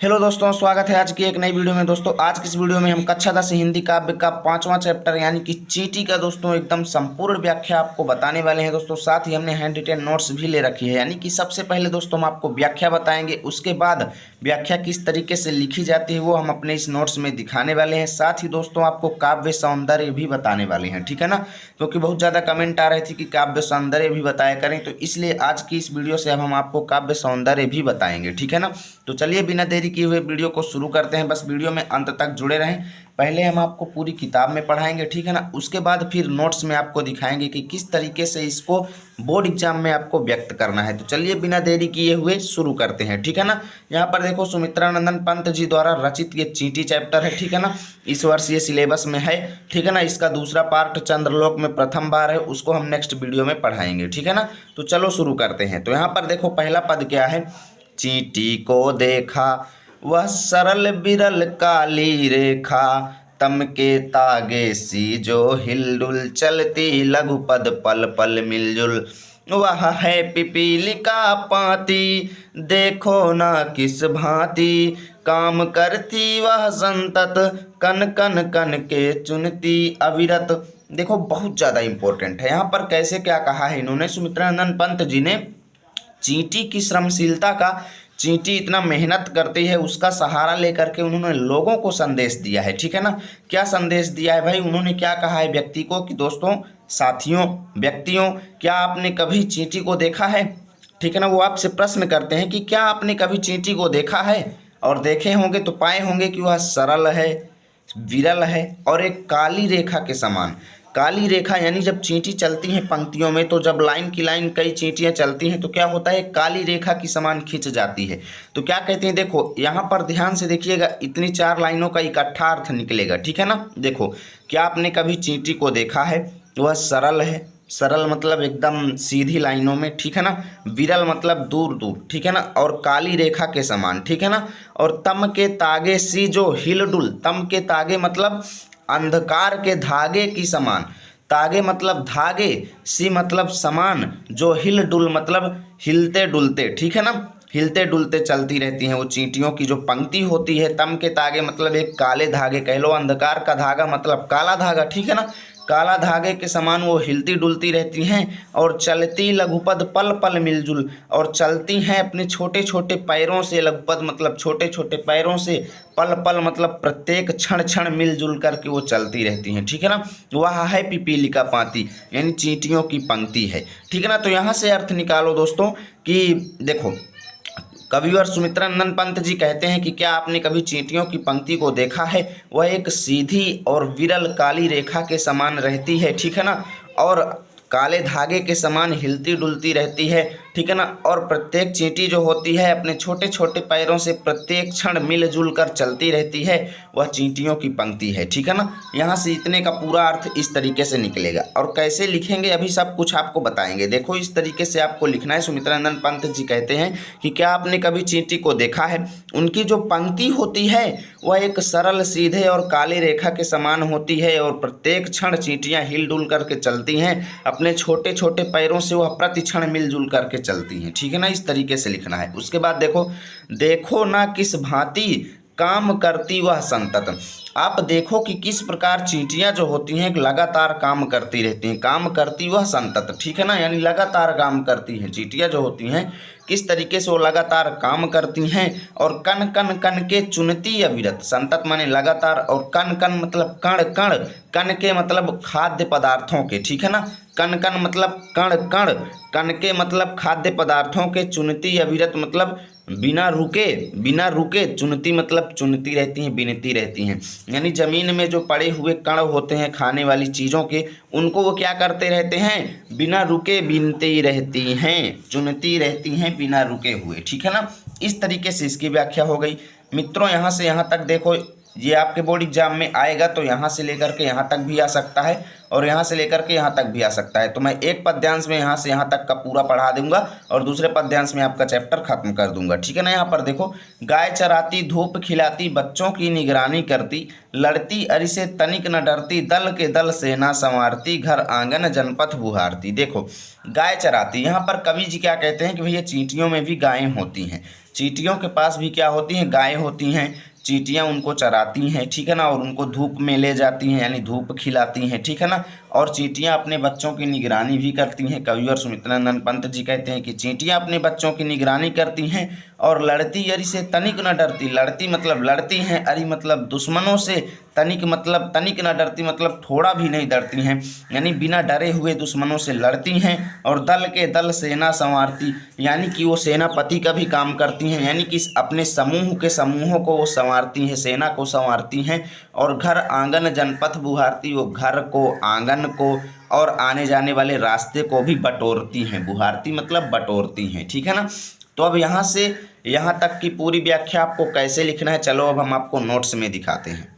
Hello दोस्तों, स्वागत है आज की एक नई वीडियो में। दोस्तों आज की इस वीडियो में हम कक्षा 10 हिंदी काव्य का 5वां चैप्टर यानी कि चींटी का दोस्तों एकदम संपूर्ण व्याख्या आपको बताने वाले हैं। दोस्तों साथ ही हमने हैंड रिटेन नोट्स भी ले रखी है, यानी कि सबसे पहले दोस्तों हम आपको व्याख्या बताएंगे, उसके बाद व्याख्या किस तरीके से लिखी जाती है वो हम अपने इस नोट्स में दिखाने वाले हैं। साथ ही दोस्तों आपको काव्य सौंदर्य भी बताने वाले हैं, ठीक है ना, क्योंकि बहुत ज़्यादा कमेंट आ रहे थे कि काव्य सौंदर्य भी बताया करें, तो इसलिए आज की इस वीडियो से अब हम आपको काव्य सौंदर्य भी बताएंगे, ठीक है ना। तो चलिए बिना देरी किए हुए वीडियो को शुरू करते हैं। बस वीडियो में अंत तक जुड़े रहें। पहले हम आपको पूरी किताब में पढ़ाएंगे, ठीक है ना, उसके बाद फिर नोट्स में आपको दिखाएंगे कि किस तरीके से इसको बोर्ड एग्जाम में आपको व्यक्त करना है। तो चलिए बिना देरी किए हुए शुरू करते हैं, ठीक है ना। यहाँ पर देखो सुमित्रा नंदन पंत जी द्वारा रचित ये चींटी चैप्टर है, ठीक है ना। इस वर्ष ये सिलेबस में है, ठीक है ना। इसका दूसरा पार्ट चंद्रलोक में प्रथम बार है, उसको हम नेक्स्ट वीडियो में पढ़ाएंगे, ठीक है ना। तो चलो शुरू करते हैं। तो यहाँ पर देखो पहला पद क्या है। चींटी को देखा वह सरल बिरल काली रेखा, तम के तागे सी जो हिलडुल चलती, लघु पद पल पल मिलजुल। वह है पिपीलिका पाती, देखो ना किस भांति, काम करती वह संतत, कन कन कन के चुनती अविरत। देखो बहुत ज़्यादा इंपॉर्टेंट है यहाँ पर। कैसे क्या कहा है इन्होंने, सुमित्रा नंदन पंत जी ने चींटी की श्रमशीलता का, चींटी इतना मेहनत करती है उसका सहारा लेकर के उन्होंने लोगों को संदेश दिया है, ठीक है ना। क्या संदेश दिया है भाई, उन्होंने क्या कहा है व्यक्ति को कि दोस्तों, साथियों, व्यक्तियों, क्या आपने कभी चींटी को देखा है, ठीक है ना। वो आपसे प्रश्न करते हैं कि क्या आपने कभी चींटी को देखा है, और देखे होंगे तो पाए होंगे कि वह सरल है, विरल है और एक काली रेखा के समान। काली रेखा यानी जब चींटी चलती हैं पंक्तियों में, तो जब लाइन की लाइन कई चींटियां चलती हैं तो क्या होता है, काली रेखा की समान खिंच जाती है। तो क्या कहते हैं, देखो यहाँ पर ध्यान से देखिएगा, इतनी 4 लाइनों का इकट्ठा अर्थ निकलेगा, ठीक है ना। देखो, क्या आपने कभी चींटी को देखा है, वह सरल है, सरल मतलब एकदम सीधी लाइनों में, ठीक है ना। विरल मतलब दूर दूर, ठीक है ना, और काली रेखा के समान, ठीक है ना। और तम के तागे सी जो हिलडुल, तम के तागे मतलब अंधकार के धागे की समान, तागे मतलब धागे, सी मतलब समान, जो हिल डुल मतलब हिलते डुलते, ठीक है ना, हिलते डुलते चलती रहती हैं वो चींटियों की जो पंक्ति होती है। तम के तागे मतलब एक काले धागे कह लो, अंधकार का धागा मतलब काला धागा, ठीक है ना। काला धागे के समान वो हिलती डुलती रहती हैं और चलती लघुपद पल पल मिलजुल, और चलती हैं अपने छोटे छोटे पैरों से, लघुपद मतलब छोटे छोटे पैरों से, पल पल मतलब प्रत्येक क्षण क्षण मिलजुल करके वो चलती रहती हैं, ठीक है ना। वह है पिपीलिका पाती यानी चींटियों की पंक्ति है, ठीक है ना। तो यहाँ से अर्थ निकालो दोस्तों कि देखो, कविवर सुमित्रा नंदन पंत जी कहते हैं कि क्या आपने कभी चींटियों की पंक्ति को देखा है, वह एक सीधी और विरल काली रेखा के समान रहती है, ठीक है ना, और काले धागे के समान हिलती डुलती रहती है, ठीक है ना। और प्रत्येक चींटी जो होती है अपने छोटे छोटे पैरों से प्रत्येक क्षण मिलजुल कर चलती रहती है, वह चींटियों की पंक्ति है, ठीक है ना। यहाँ से इतने का पूरा अर्थ इस तरीके से निकलेगा। और कैसे लिखेंगे अभी सब कुछ आपको बताएंगे। देखो इस तरीके से आपको लिखना है। सुमित्रा नंदन पंत जी कहते हैं कि क्या आपने कभी चींटी को देखा है, उनकी जो पंक्ति होती है वह एक सरल सीधे और काली रेखा के समान होती है, और प्रत्येक क्षण चींटियां हिलडुल करके चलती हैं, अपने छोटे छोटे पैरों से वह प्रति क्षण मिलजुल करके चलती हैं, ठीक है ना। इस तरीके से लिखना है। उसके बाद देखो, देखो ना किस भांति काम करती वह संतत। आप देखो कि किस प्रकार चींटियां जो होती हैं लगातार काम करती रहती हैं, काम करती वह संतत, ठीक है ना, यानी लगातार काम करती हैं चींटियां जो होती हैं, किस तरीके से वो लगातार काम करती हैं। और कण कण कण के चुनती अविरत, संतत माने लगातार, और कण कण मतलब कण कण, कण के मतलब खाद्य पदार्थों के, ठीक है ना। कण कण मतलब कण कण, कण के मतलब खाद्य पदार्थों के, चुनती अविरत मतलब बिना रुके, बिना रुके, चुनती मतलब चुनती रहती हैं, बिनती रहती हैं, यानी जमीन में जो पड़े हुए कण होते हैं खाने वाली चीज़ों के, उनको वो क्या करते रहते हैं, बिना रुके बिनती रहती हैं, चुनती रहती हैं बिना रुके हुए, ठीक है ना। इस तरीके से इसकी व्याख्या हो गई। मित्रों यहाँ से यहाँ तक देखो, ये आपके बोर्ड एग्जाम में आएगा तो यहाँ से लेकर के यहाँ तक भी आ सकता है, और यहाँ से लेकर के यहाँ तक भी आ सकता है। तो मैं एक पद्यांश में यहाँ से यहाँ तक का पूरा पढ़ा दूंगा और दूसरे पद्यांश में आपका चैप्टर खत्म कर दूंगा, ठीक है ना। यहाँ पर देखो, गाय चराती धूप खिलाती बच्चों की निगरानी करती, लड़ती अरि से तनिक न डरती, दल के दल सेना संवारती, घर आंगन जनपथ बुहारती। देखो गाय चराती, यहाँ पर कवि जी क्या कहते हैं कि भैया चींटियों में भी गायें होती हैं, चींटियों के पास भी क्या होती हैं, गायें होती हैं। चींटियां उनको चराती हैं, ठीक है ना, और उनको धूप में ले जाती हैं यानी धूप खिलाती हैं, ठीक है ना। और चींटियां अपने बच्चों की निगरानी भी करती हैं। कविवर सुमित्रानंद पंत जी कहते हैं कि चींटियां अपने बच्चों की निगरानी करती हैं और लड़ती अरि से तनिक न डरती। लड़ती मतलब लड़ती हैं, अरि मतलब दुश्मनों से, तनिक मतलब तनिक न डरती मतलब थोड़ा भी नहीं डरती हैं, यानी बिना डरे हुए दुश्मनों से लड़ती हैं। और दल के दल सेना संवारती, यानी कि वो सेनापति का भी काम करती हैं, यानी कि अपने समूह के समूहों को वो संवारती हैं, सेना को संवारती हैं। और घर आंगन जनपथ बुहारती, वो घर को, आंगन को और आने जाने वाले रास्ते को भी बटोरती हैं। बुहारती मतलब बटोरती हैं, ठीक है ना। तो अब यहाँ से यहाँ तक की पूरी व्याख्या आपको कैसे लिखना है, चलो अब हम आपको नोट्स में दिखाते हैं।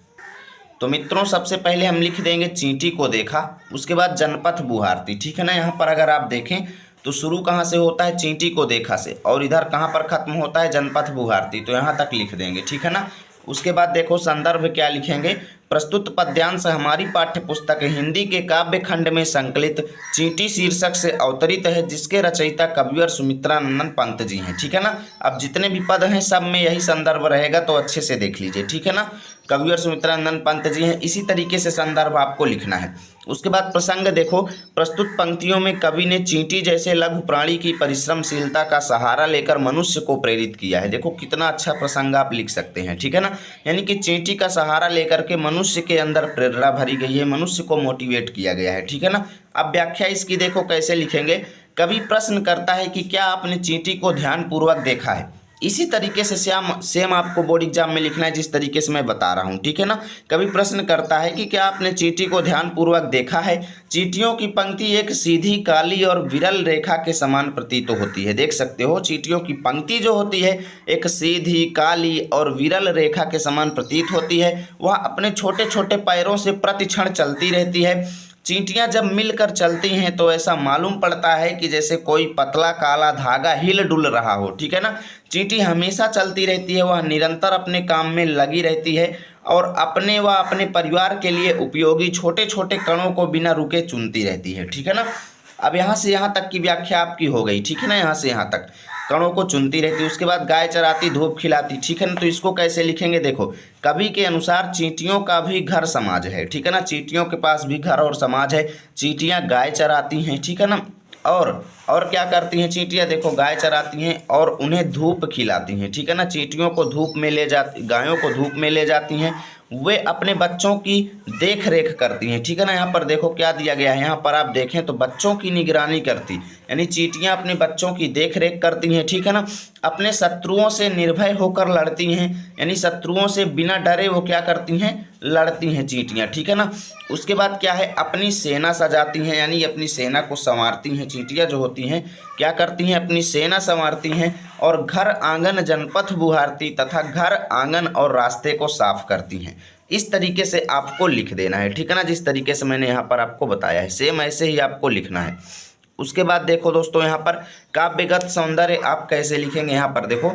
तो मित्रों सबसे पहले हम लिख देंगे चींटी को देखा, उसके बाद जनपथ बुहारती, ठीक है ना। यहाँ पर अगर आप देखें तो शुरू कहाँ से होता है, चींटी को देखा से, और इधर कहाँ पर खत्म होता है, जनपथ बुहारती, तो यहाँ तक लिख देंगे, ठीक है ना। उसके बाद देखो संदर्भ क्या लिखेंगे, प्रस्तुत पद्यांश हमारी पाठ्य पुस्तक हिंदी के काव्य खंड में संकलित चींटी शीर्षक से अवतरित है, जिसके रचयिता कविवर सुमित्रानंद पंत जी हैं, ठीक है ना। अब जितने भी पद हैं सब में यही संदर्भ रहेगा, तो अच्छे से देख लीजिए, ठीक है ना। कविवर सुमित्रानंद पंत जी हैं, इसी तरीके से संदर्भ आपको लिखना है। उसके बाद प्रसंग देखो, प्रस्तुत पंक्तियों में कवि ने चींटी जैसे लघु प्राणी की परिश्रमशीलता का सहारा लेकर मनुष्य को प्रेरित किया है। देखो कितना अच्छा प्रसंग आप लिख सकते हैं, ठीक है ना। यानी कि चींटी का सहारा लेकर के मनुष्य के अंदर प्रेरणा भरी गई है, मनुष्य को मोटिवेट किया गया है, ठीक है ना। अब व्याख्या इसकी देखो कैसे लिखेंगे, कवि प्रश्न करता है कि क्या आपने चींटी को ध्यानपूर्वक देखा है। इसी तरीके से सेम आपको बोर्ड एग्जाम में लिखना है जिस तरीके से मैं बता रहा हूँ, ठीक है ना। कवि प्रश्न करता है कि क्या आपने चींटी को ध्यानपूर्वक देखा है। चींटियों की पंक्ति एक सीधी काली और विरल रेखा के समान प्रतीत होती है। देख सकते हो चींटियों की पंक्ति जो होती है एक सीधी काली और विरल रेखा के समान प्रतीत होती है। वह अपने छोटे छोटे पैरों से प्रतिक्षण चलती रहती है। चींटियां जब मिलकर चलती हैं तो ऐसा मालूम पड़ता है कि जैसे कोई पतला काला धागा हिल डुल रहा हो, ठीक है ना। चींटी हमेशा चलती रहती है, वह निरंतर अपने काम में लगी रहती है और अपने व अपने परिवार के लिए उपयोगी छोटे छोटे कणों को बिना रुके चुनती रहती है, ठीक है ना। अब यहाँ से यहाँ तक की व्याख्या आपकी हो गई, ठीक है ना। यहाँ से यहाँ तक कणों को चुनती रहती। उसके बाद गाय चराती, धूप खिलाती, ठीक है ना। तो इसको कैसे लिखेंगे, देखो कवि के अनुसार चींटियों का भी घर समाज है, ठीक है ना। चींटियों के पास भी घर और समाज है। चींटियां गाय चराती हैं, ठीक है ना। और क्या करती हैं चींटियां, देखो गाय चराती हैं और उन्हें धूप खिलाती हैं, ठीक है ना। चींटियों को धूप में ले जाती, गायों को धूप में ले जाती हैं। वे अपने बच्चों की देख रेख करती हैं, ठीक है ना। यहाँ पर देखो क्या दिया गया है, यहाँ पर आप देखें तो बच्चों की निगरानी करती, यानी चींटियां अपने बच्चों की देख रेख करती हैं, ठीक है ना। अपने शत्रुओं से निर्भय होकर लड़ती हैं, यानी शत्रुओं से बिना डरे वो क्या करती हैं, लड़ती हैं चींटियां, ठीक है ना। उसके बाद क्या है, अपनी सेना सजाती हैं, यानी अपनी सेना को संवारती हैं। चींटियां जो होती हैं क्या करती हैं, अपनी सेना संवारती हैं। और घर आंगन जनपथ बुहारती, तथा घर आंगन और रास्ते को साफ करती हैं। इस तरीके से आपको लिख देना है, ठीक है ना। जिस तरीके से मैंने यहाँ पर आपको बताया है सेम ऐसे ही आपको लिखना है। उसके बाद देखो दोस्तों यहाँ पर काव्यगत सौंदर्य आप कैसे लिखेंगे, यहाँ पर देखो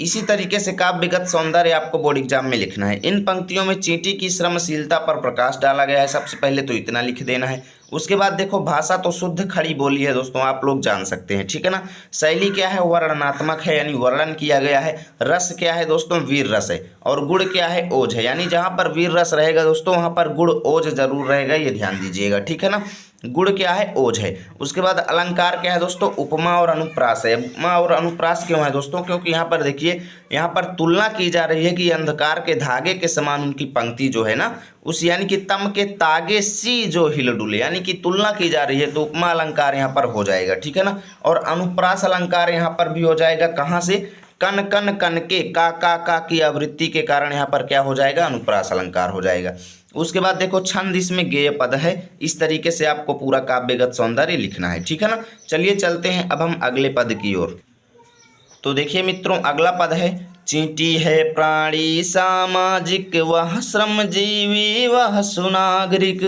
इसी तरीके से काव्यगत सौंदर्य आपको बोर्ड एग्जाम में लिखना है। इन पंक्तियों में चींटी की श्रमशीलता पर प्रकाश डाला गया है, सबसे पहले तो इतना लिख देना है। उसके बाद देखो भाषा तो शुद्ध खड़ी बोली है दोस्तों, आप लोग जान सकते हैं, ठीक है ना। शैली क्या है, वर्णनात्मक है, यानी वर्णन किया गया है। रस क्या है दोस्तों, वीर रस है। और गुण क्या है, ओज है, यानी जहाँ पर वीर रस रहेगा दोस्तों वहाँ पर गुण ओज जरूर रहेगा, ये ध्यान दीजिएगा, ठीक है ना। गुण क्या है, ओज है। उसके बाद अलंकार क्या है दोस्तों, उपमा और अनुप्रास है। उपमा और अनुप्रास क्यों है दोस्तों, क्योंकि यहाँ पर देखिए यहाँ पर तुलना की जा रही है कि अंधकार के धागे के समान उनकी पंक्ति जो है ना, उस यानी कि तम के तागे सी जो हिल डुले, यानी कि तुलना की जा रही है, तो उपमा अलंकार यहाँ पर हो जाएगा, ठीक है ना। और अनुप्रास अलंकार यहाँ पर भी हो जाएगा, कहाँ से, कन कन कन के का की आवृत्ति के कारण यहाँ पर क्या हो जाएगा, अनुप्रास अलंकार हो जाएगा। उसके बाद देखो छंद इसमें गेय पद है। इस तरीके से आपको पूरा काव्यगत सौंदर्य लिखना है, ठीक है ना। चलिए चलते हैं अब हम अगले पद की ओर। तो देखिए मित्रों अगला पद है, चींटी है प्राणी सामाजिक, वह श्रमजीवी वह सुनागरिक।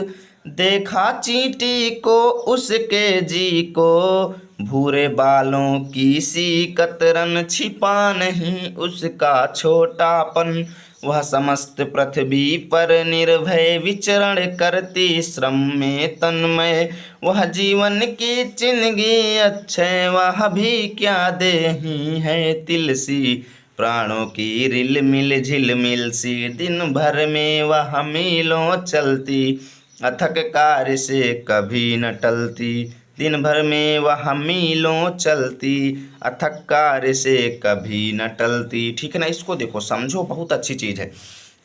देखा चींटी को उसके जी को, भूरे बालों की सी कतरन, छिपा नहीं उसका छोटापन। वह समस्त पृथ्वी पर निर्भय विचरण करती, श्रम में तन्मय वह जीवन की जिंदगी अक्षय। वह भी क्या देही है तिल सी, प्राणों की रिल मिल झिलमिल सी। दिन भर में वह मीलों चलती, अथक कार्य से कभी न टलती। दिन भर में वह मीलों चलती, अथक कार्य से कभी न टलती। ठीक है ना, इसको देखो समझो, बहुत अच्छी चीज़ है।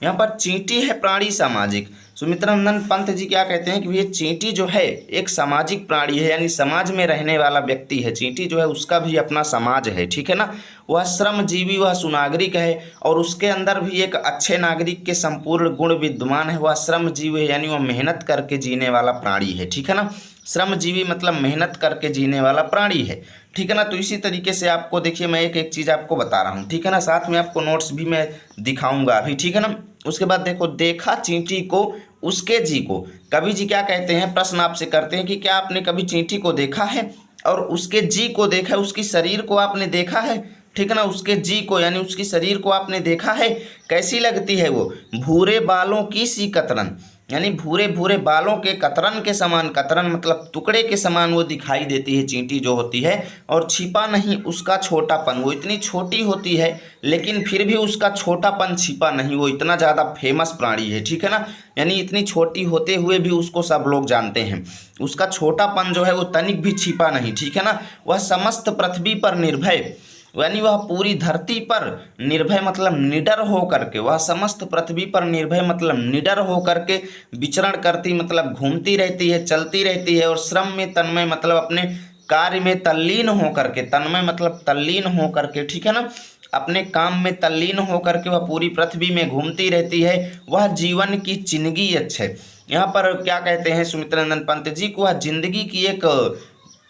यहाँ पर चींटी है प्राणी सामाजिक। सुमित्रानंदन पंत जी क्या कहते हैं कि ये चींटी जो है एक सामाजिक प्राणी है, यानी समाज में रहने वाला व्यक्ति है। चींटी जो है उसका भी अपना समाज है, ठीक है ना। वह श्रमजीवी, वह सुनागरिक है और उसके अंदर भी एक अच्छे नागरिक के संपूर्ण गुण विद्यमान है। वह श्रमजीवी है, यानी वह मेहनत करके जीने वाला प्राणी है, ठीक है ना। श्रमजीवी मतलब मेहनत करके जीने वाला प्राणी है, ठीक है ना। तो इसी तरीके से आपको देखिए, मैं एक एक चीज़ आपको बता रहा हूँ, ठीक है ना। साथ में आपको नोट्स भी मैं दिखाऊंगा अभी, ठीक है ना। उसके बाद देखो, देखा चींटी को उसके जी को। कवि जी क्या कहते हैं, प्रश्न आपसे करते हैं कि क्या आपने कभी चींटी को देखा है और उसके जी को देखा है, उसकी शरीर को आपने देखा है, ठीक है ना। उसके जी को यानी उसकी शरीर को आपने देखा है, कैसी लगती है वो। भूरे बालों की सी कतरन, यानी भूरे भूरे बालों के कतरन के समान, कतरन मतलब टुकड़े के समान वो दिखाई देती है चींटी जो होती है। और छिपा नहीं उसका छोटापन, वो इतनी छोटी होती है लेकिन फिर भी उसका छोटापन छिपा नहीं, वो इतना ज़्यादा फेमस प्राणी है, ठीक है ना। यानी इतनी छोटी होते हुए भी उसको सब लोग जानते हैं, उसका छोटापन जो है वो तनिक भी छिपा नहीं, ठीक है ना। वह समस्त पृथ्वी पर निर्भय, यानी वह पूरी धरती पर निर्भय मतलब निडर हो करके, वह समस्त पृथ्वी पर निर्भय मतलब निडर हो करके विचरण करती मतलब घूमती रहती है, चलती रहती है। और श्रम में तन्मय मतलब अपने कार्य में तल्लीन हो करके, तन्मय मतलब तल्लीन हो करके, ठीक है ना। अपने काम में तल्लीन हो करके वह पूरी पृथ्वी में घूमती रहती है। वह जीवन की जिंदगी अच्छे, यहाँ पर क्या कहते हैं सुमित्रानंदन पंत जी को, वह जिंदगी की एक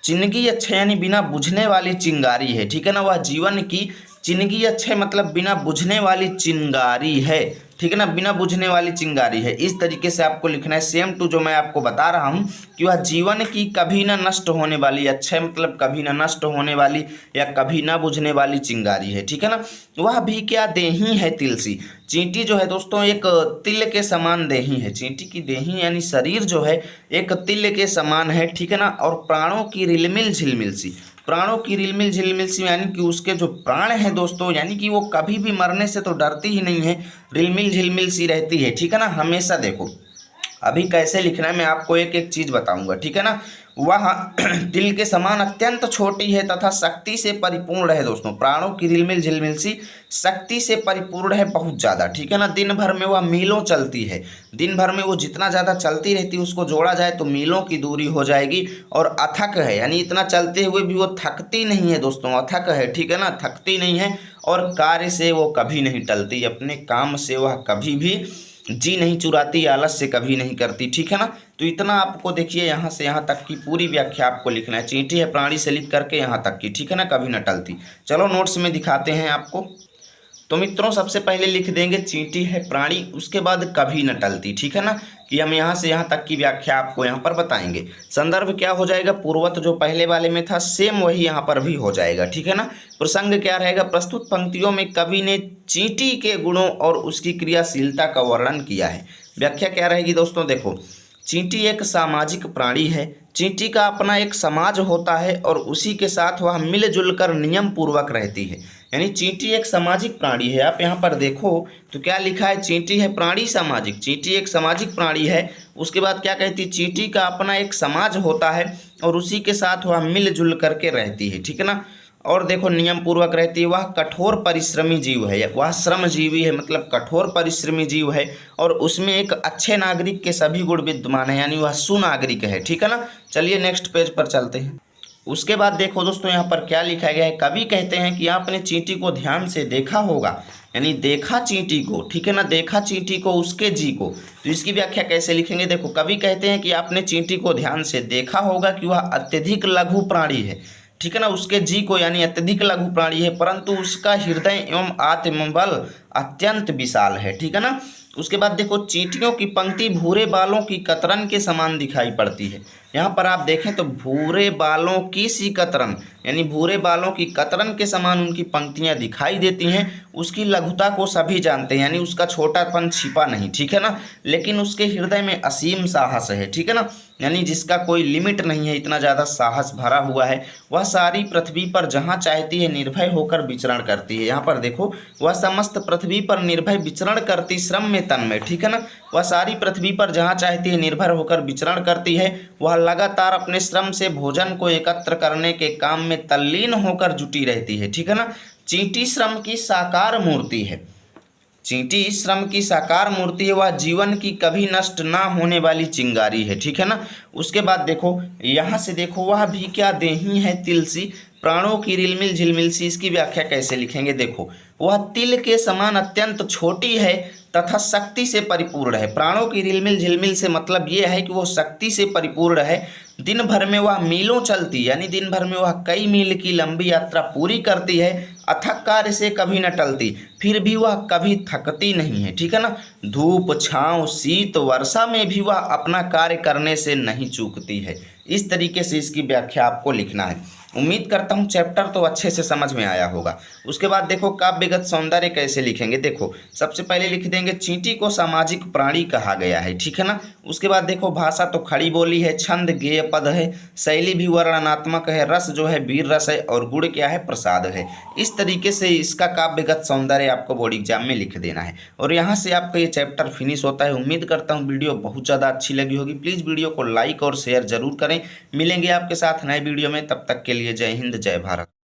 जिंदगी अच्छे यानी बिना बुझने वाली चिंगारी है, ठीक है ना। वह जीवन की जिंदगी अच्छे मतलब बिना बुझने वाली चिंगारी है, ठीक है ना, बिना बुझने वाली चिंगारी है। इस तरीके से आपको लिखना है, सेम टू जो मैं आपको बता रहा हूँ कि वह जीवन की कभी ना नष्ट होने वाली, अच्छे मतलब कभी ना नष्ट होने वाली या कभी ना बुझने वाली चिंगारी है, ठीक है ना। वह भी क्या देही है तिल सी, चींटी जो है दोस्तों एक तिल के समान देही है। चींटी की देही यानी शरीर जो है एक तिल के समान है, ठीक है ना। और प्राणों की रिलमिल झिलमिल सी, प्राणों की रिलमिल झिलमिल सी यानी कि उसके जो प्राण हैं दोस्तों, यानी कि वो कभी भी मरने से तो डरती ही नहीं है, रिलमिल झिलमिल सी रहती है, ठीक है ना। हमेशा देखो अभी कैसे लिखना है मैं आपको एक एक चीज बताऊंगा, ठीक है ना। वह दिल के समान अत्यंत छोटी है तथा शक्ति से परिपूर्ण है दोस्तों। प्राणों की रिलमिल झिलमिल सी शक्ति से परिपूर्ण है बहुत ज़्यादा, ठीक है ना। दिन भर में वह मीलों चलती है, दिन भर में वो जितना ज़्यादा चलती रहती है उसको जोड़ा जाए तो मीलों की दूरी हो जाएगी। और अथक है, यानी इतना चलते हुए भी वो थकती नहीं है दोस्तों, अथक है, ठीक है ना, थकती नहीं है। और कार्य से वो कभी नहीं टलती, अपने काम से वह कभी भी जी नहीं चुराती, आलस से कभी नहीं करती, ठीक है ना। तो इतना आपको देखिए यहाँ से यहाँ तक की पूरी व्याख्या आपको लिखना है। चींटी है प्राणी से लिख करके यहाँ तक की, ठीक है ना, कभी न टलती। चलो नोट्स में दिखाते हैं आपको। तो मित्रों सबसे पहले लिख देंगे चींटी है प्राणी, उसके बाद कभी न टलती, ठीक है ना, कि हम यहाँ से यहाँ तक की व्याख्या आपको यहाँ पर बताएंगे। संदर्भ क्या हो जाएगा, पूर्वत जो पहले वाले में था सेम वही यहाँ पर भी हो जाएगा, ठीक है ना। प्रसंग क्या रहेगा, प्रस्तुत पंक्तियों में कवि ने चींटी के गुणों और उसकी क्रियाशीलता का वर्णन किया है। व्याख्या क्या रहेगी दोस्तों, देखो चींटी एक सामाजिक प्राणी है। चींटी का अपना एक समाज होता है और उसी के साथ वह मिलजुल कर नियम पूर्वक रहती है। यानी चींटी एक सामाजिक प्राणी है। आप यहाँ पर देखो तो क्या लिखा है, चींटी है प्राणी सामाजिक, चींटी एक सामाजिक प्राणी है। उसके बाद क्या कहती है, चींटी का अपना एक समाज होता है और उसी के साथ वह मिलजुल करके रहती है, ठीक है ना। और देखो नियम पूर्वक रहती है। वह कठोर परिश्रमी जीव है, वह श्रमजीवी है मतलब कठोर परिश्रमी जीव है। और उसमें एक अच्छे नागरिक के सभी गुण विद्यमान है, यानी वह सुनागरिक है, ठीक है ना। चलिए नेक्स्ट पेज पर चलते हैं। उसके बाद देखो दोस्तों यहाँ पर क्या लिखा गया है, कवि कहते हैं कि आपने चींटी को ध्यान से देखा होगा, यानी देखा चींटी को, ठीक है ना, देखा चींटी को उसके जी को। तो इसकी व्याख्या कैसे लिखेंगे, देखो कवि कहते हैं कि आपने चींटी को ध्यान से देखा होगा कि वह अत्यधिक लघु प्राणी है, ठीक है ना, उसके जी को यानी अत्यधिक लघु प्राणी है, परंतु उसका हृदय एवं आत्मबल अत्यंत विशाल है, ठीक है ना। उसके बाद देखो चींटियों की पंक्ति भूरे बालों की कतरन के समान दिखाई पड़ती है। यहाँ पर आप देखें तो भूरे बालों की सी कतरन, यानी भूरे बालों की कतरन के समान उनकी पंक्तियां दिखाई देती हैं। उसकी लघुता को सभी जानते हैं, यानी उसका छोटापन छिपा नहीं, ठीक है ना। लेकिन उसके हृदय में असीम साहस है, ठीक है ना, यानी जिसका कोई लिमिट नहीं है, इतना ज़्यादा साहस भरा हुआ है। वह सारी पृथ्वी पर जहाँ चाहती है निर्भय होकर विचरण करती है। यहाँ पर देखो, वह समस्त पृथ्वी पर निर्भय विचरण करती, श्रम में तन में, ठीक है ना। वह सारी पृथ्वी पर जहाँ चाहती है निर्भर होकर विचरण करती है। वह लगातार अपने श्रम से भोजन को एकत्र करने के काम में तल्लीन होकर जुटी रहती है, ठीक है ना। चींटी श्रम की साकार मूर्ति है, चींटी श्रम की साकार मूर्ति है। वह जीवन की कभी नष्ट ना होने वाली चिंगारी है, ठीक है ना। उसके बाद देखो, यहाँ से देखो, वह भी क्या देही है तिल सी, प्राणों की रिलमिल झिलमिल सी। इसकी व्याख्या कैसे लिखेंगे, देखो, वह तिल के समान अत्यंत छोटी है तथा शक्ति से परिपूर्ण है। प्राणों की रिलमिल झिलमिल से मतलब ये है कि वो शक्ति से परिपूर्ण है। दिन भर में वह मीलों चलती, यानी दिन भर में वह कई मील की लंबी यात्रा पूरी करती है। अथक कार्य से कभी न टलती, फिर भी वह कभी थकती नहीं है, ठीक है ना। धूप छांव शीत वर्षा में भी वह अपना कार्य करने से नहीं चूकती है। इस तरीके से इसकी व्याख्या आपको लिखना है। उम्मीद करता हूँ चैप्टर तो अच्छे से समझ में आया होगा। उसके बाद देखो, काव्यगत सौंदर्य कैसे लिखेंगे, देखो, सबसे पहले लिख देंगे चींटी को सामाजिक प्राणी कहा गया है, ठीक है ना। उसके बाद देखो, भाषा तो खड़ी बोली है, छंद गेय पद है, शैली भी वर्णनात्मक है, रस जो है वीर रस है, और गुण क्या है, प्रसाद है। इस तरीके से इसका काव्यगत सौंदर्य आपको बोर्ड एग्जाम में लिख देना है, और यहाँ से आपका ये चैप्टर फिनिश होता है। उम्मीद करता हूँ वीडियो बहुत ज़्यादा अच्छी लगी होगी। प्लीज़ वीडियो को लाइक और शेयर जरूर करें। मिलेंगे आपके साथ नए वीडियो में, तब तक के लिए जय हिंद जय भारत।